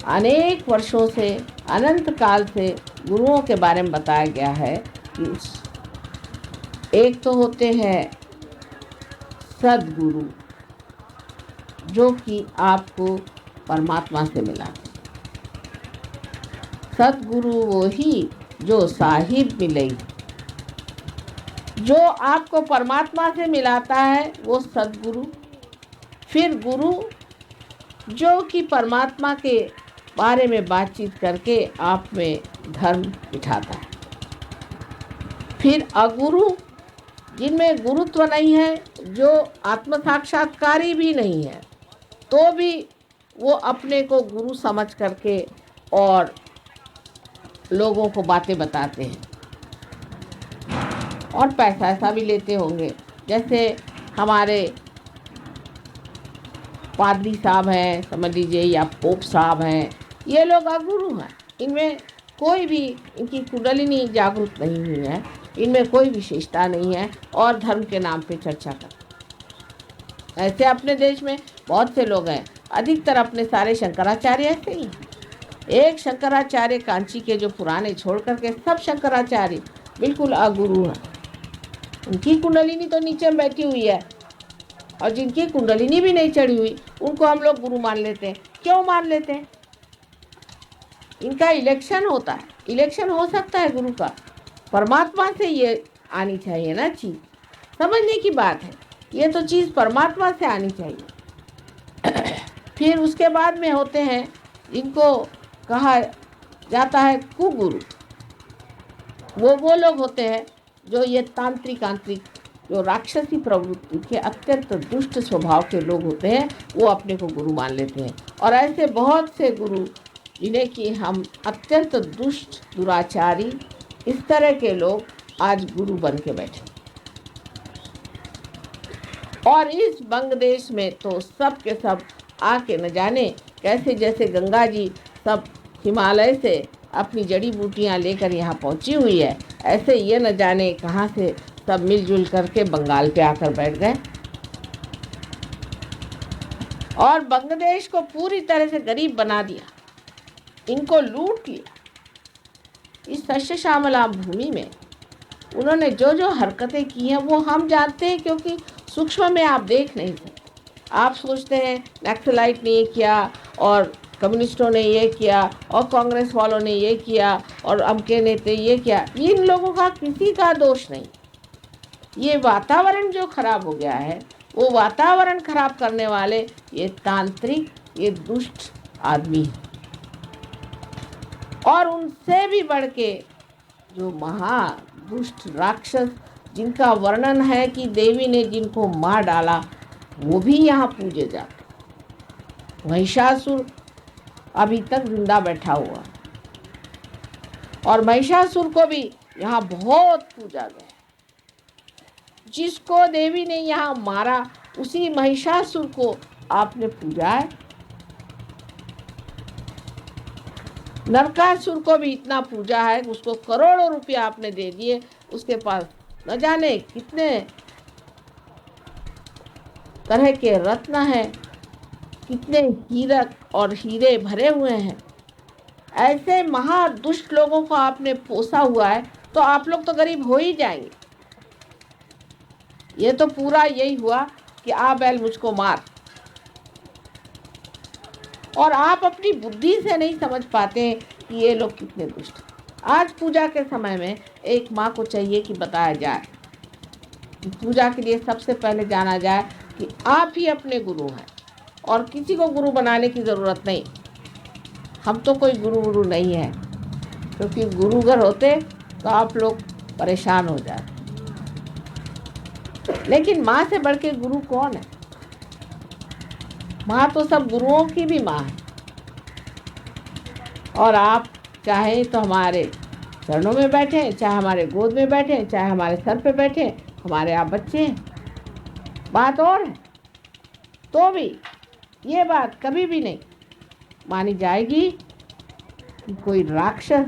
अनेक वर्षों से, अनंत काल से गुरुओं के बारे में बताया गया है कि एक तो होते हैं सद्गुरु, जो कि आपको परमात्मा से मिलाते। सद्गुरु वो ही जो साहिब मिले, जो आपको परमात्मा से मिलाता है वो सद्गुरु। फिर गुरु जो कि परमात्मा के बारे में बातचीत करके आप में धर्म बिठाता है। फिर अगुरु, जिनमें गुरुत्व नहीं है, जो आत्म साक्षात्कारी भी नहीं है, तो भी वो अपने को गुरु समझ करके और लोगों को बातें बताते हैं और पैसा ऐसा भी लेते होंगे। जैसे हमारे पादरी साहब हैं, समझ लीजिए, या पोप साहब हैं, ये लोग अगुरु हैं। इनमें कोई भी, इनकी कुंडलिनी जागरूक नहीं हुई है, इनमें कोई विशेषता नहीं है और धर्म के नाम पे चर्चा कर। ऐसे अपने देश में बहुत से लोग हैं, अधिकतर अपने सारे शंकराचार्य ऐसे ही हैं। एक शंकराचार्य कांची के जो पुराने छोड़ करके सब शंकराचार्य बिल्कुल अगुरु हैं। उनकी कुंडलिनी तो नीचे बैठी हुई है और जिनकी कुंडलिनी भी नहीं चढ़ी हुई उनको हम लोग गुरु मान लेते हैं। क्यों मान लेते हैं? इनका इलेक्शन होता है, इलेक्शन हो सकता है गुरु का। परमात्मा से ये आनी चाहिए ना चीज़, समझने की बात है, ये तो चीज़ परमात्मा से आनी चाहिए। फिर उसके बाद में होते हैं जिनको कहा जाता है कुगुरु। वो लोग होते हैं जो ये तांत्रिक जो राक्षसी प्रवृत्ति के अत्यंत दुष्ट स्वभाव के लोग होते हैं, वो अपने को गुरु मान लेते हैं। और ऐसे बहुत से गुरु जिन्हें कि हम अत्यंत दुष्ट, दुराचारी, इस तरह के लोग आज गुरु बन के बैठे। और इस बंग देश में तो सब के सब आके न जाने कैसे, जैसे गंगा जी सब हिमालय से अपनी जड़ी बूटियाँ लेकर यहाँ पहुँची हुई है, ऐसे ये न जाने कहाँ से सब मिलजुल करके बंगाल पे आकर बैठ गए और बांग्लादेश को पूरी तरह से गरीब बना दिया, इनको लूट लिया। इस सस्य श्यामला भूमि में उन्होंने जो जो हरकतें की हैं वो हम जानते हैं, क्योंकि सूक्ष्म में आप देख नहीं सकते। आप सोचते हैं नक्सलाइट ने ये किया और कम्युनिस्टों ने ये किया और कांग्रेस वालों ने ये किया और अमके नेता ये किया। इन लोगों का किसी का दोष नहीं। ये वातावरण जो खराब हो गया है, वो वातावरण खराब करने वाले ये तांत्रिक, ये दुष्ट आदमी हैं। और उनसे भी बढ़ के जो महा दुष्ट राक्षस, जिनका वर्णन है कि देवी ने जिनको मार डाला, वो भी यहाँ पूजे जाते। महिषासुर अभी तक जिंदा बैठा हुआ और महिषासुर को भी यहाँ बहुत पूजा गया। जिसको देवी ने यहाँ मारा, उसी महिषासुर को आपने पूजा है। नरकासुर को भी इतना पूजा है, उसको करोड़ों रुपया आपने दे दिए, उसके पास न जाने कितने तरह के रत्न हैं, कितने हीरक और हीरे भरे हुए हैं। ऐसे महादुष्ट लोगों को आपने पोसा हुआ है, तो आप लोग तो गरीब हो ही जाएंगे। ये तो पूरा यही हुआ कि आ बैल मुझको मार। और आप अपनी बुद्धि से नहीं समझ पाते कि ये लोग कितने दुष्ट। आज पूजा के समय में एक माँ को चाहिए कि बताया जाए, पूजा के लिए सबसे पहले जाना जाए कि आप ही अपने गुरु हैं और किसी को गुरु बनाने की ज़रूरत नहीं। हम तो कोई गुरु नहीं है, क्योंकि गुरु अगर होते तो आप लोग परेशान हो जाते। लेकिन माँ से बढ़ के गुरु कौन है? माँ तो सब गुरुओं की भी माँ है। और आप चाहे तो हमारे चरणों में बैठे, चाहे हमारे गोद में बैठे, चाहे हमारे सर पे बैठे, हमारे आप बच्चे हैं। बात और है, तो भी ये बात कभी भी नहीं मानी जाएगी कि कोई राक्षस,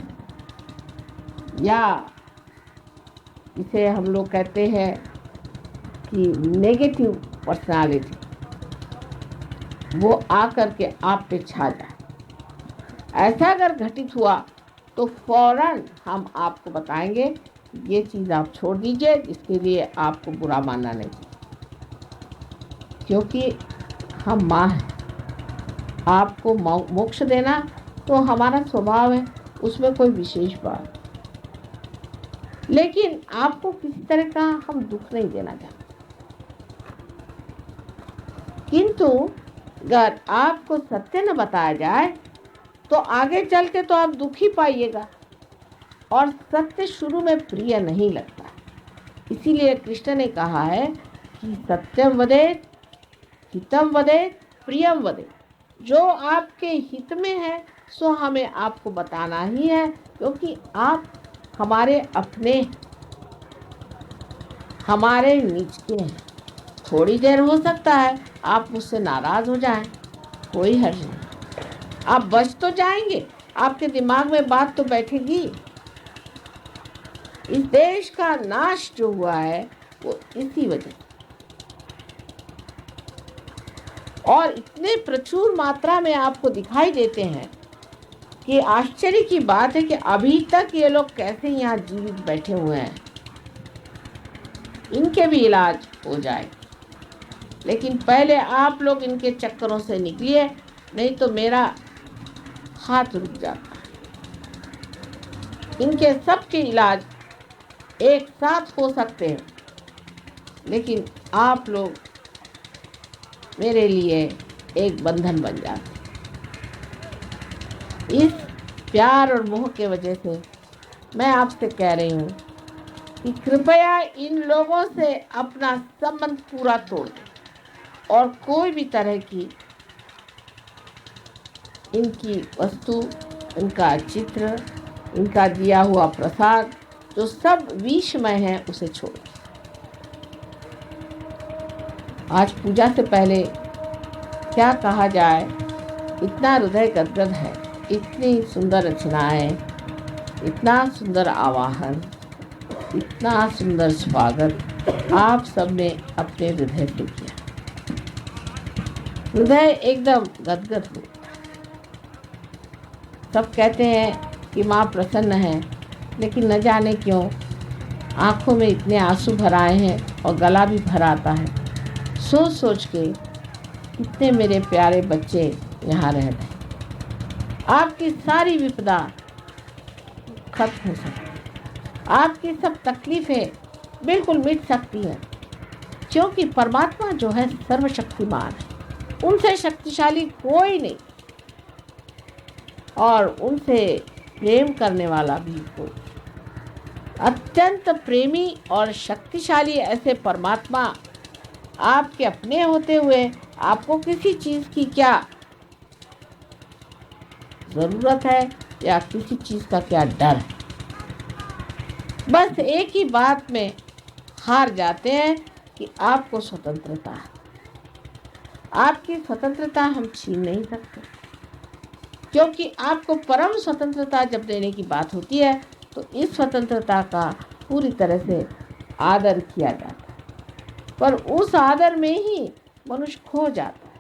या इसे हम लोग कहते हैं कि नेगेटिव पर्सनालिटी, वो आकर के आप पे छा जाए। ऐसा अगर घटित हुआ तो फौरन हम आपको बताएंगे, ये चीज़ आप छोड़ दीजिए, जिसके लिए आपको बुरा मानना नहीं, क्योंकि हम माँ हैं। आपको मोक्ष देना तो हमारा स्वभाव है, उसमें कोई विशेष बात, लेकिन आपको किसी तरह का हम दुख नहीं देना चाहते। किंतु अगर आपको सत्य न बताया जाए तो आगे चल के तो आप दुख ही पाइएगा, और सत्य शुरू में प्रिय नहीं लगता। इसीलिए कृष्ण ने कहा है कि सत्यम वदेत, हितम वदेत, प्रियम वदेत। जो आपके हित में है सो हमें आपको बताना ही है, क्योंकि आप हमारे अपने, हमारे निज के हैं। थोड़ी देर हो सकता है आप मुझसे नाराज हो जाएं, कोई हर्ज नहीं, आप बच तो जाएंगे, आपके दिमाग में बात तो बैठेगी। इस देश का नाश जो हुआ है वो इसी वजह, और इतने प्रचुर मात्रा में आपको दिखाई देते हैं कि आश्चर्य की बात है कि अभी तक ये लोग कैसे यहाँ जीवित बैठे हुए हैं। इनके भी इलाज हो जाए, लेकिन पहले आप लोग इनके चक्करों से निकलिए, नहीं तो मेरा हाथ रुक जाता। इनके सबके इलाज एक साथ हो सकते हैं, लेकिन आप लोग मेरे लिए एक बंधन बन जाते। इस प्यार और मोह के वजह से मैं आपसे कह रही हूँ कि कृपया इन लोगों से अपना संबंध पूरा तोड़ दें, और कोई भी तरह की इनकी वस्तु, इनका चित्र, इनका दिया हुआ प्रसाद जो सब विषमय है उसे छोड़ें। आज पूजा से पहले क्या कहा जाए, इतना हृदय गदगद है, इतनी सुंदर रचनाएं, इतना सुंदर आवाहन, इतना सुंदर स्वागत आप सबने अपने हृदय से किया। हृदय एकदम गदगद हो। सब कहते हैं कि माँ प्रसन्न है, लेकिन न जाने क्यों आंखों में इतने आंसू भर आए हैं और गला भी भर आता है, सोच सोच के कितने मेरे प्यारे बच्चे यहाँ रह रहे। आपकी सारी विपदा खत्म हो सकती, आपकी सब तकलीफें बिल्कुल मिट सकती हैं, क्योंकि परमात्मा जो है सर्वशक्तिमान है, उनसे शक्तिशाली कोई नहीं, और उनसे प्रेम करने वाला भी कोई। अत्यंत प्रेमी और शक्तिशाली ऐसे परमात्मा आपके अपने होते हुए आपको किसी चीज़ की क्या ज़रूरत है या किसी चीज़ का क्या डर है। बस एक ही बात में हार जाते हैं कि आपको स्वतंत्रता है। आपकी स्वतंत्रता हम छीन नहीं सकते, क्योंकि आपको परम स्वतंत्रता जब देने की बात होती है तो इस स्वतंत्रता का पूरी तरह से आदर किया जाता है, पर उस आदर में ही मनुष्य खो जाता है,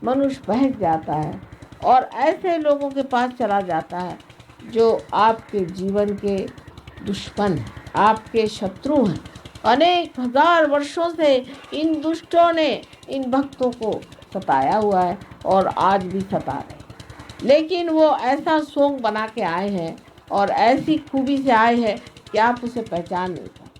मनुष्य बहक जाता है और ऐसे लोगों के पास चला जाता है जो आपके जीवन के दुश्मन हैं, आपके शत्रु हैं। अनेक हजार वर्षों से इन दुष्टों ने इन भक्तों को सताया हुआ है और आज भी सता रहे, लेकिन वो ऐसा सोंग बना के आए हैं और ऐसी खूबी से आए हैं कि आप उसे पहचान नहीं पाते।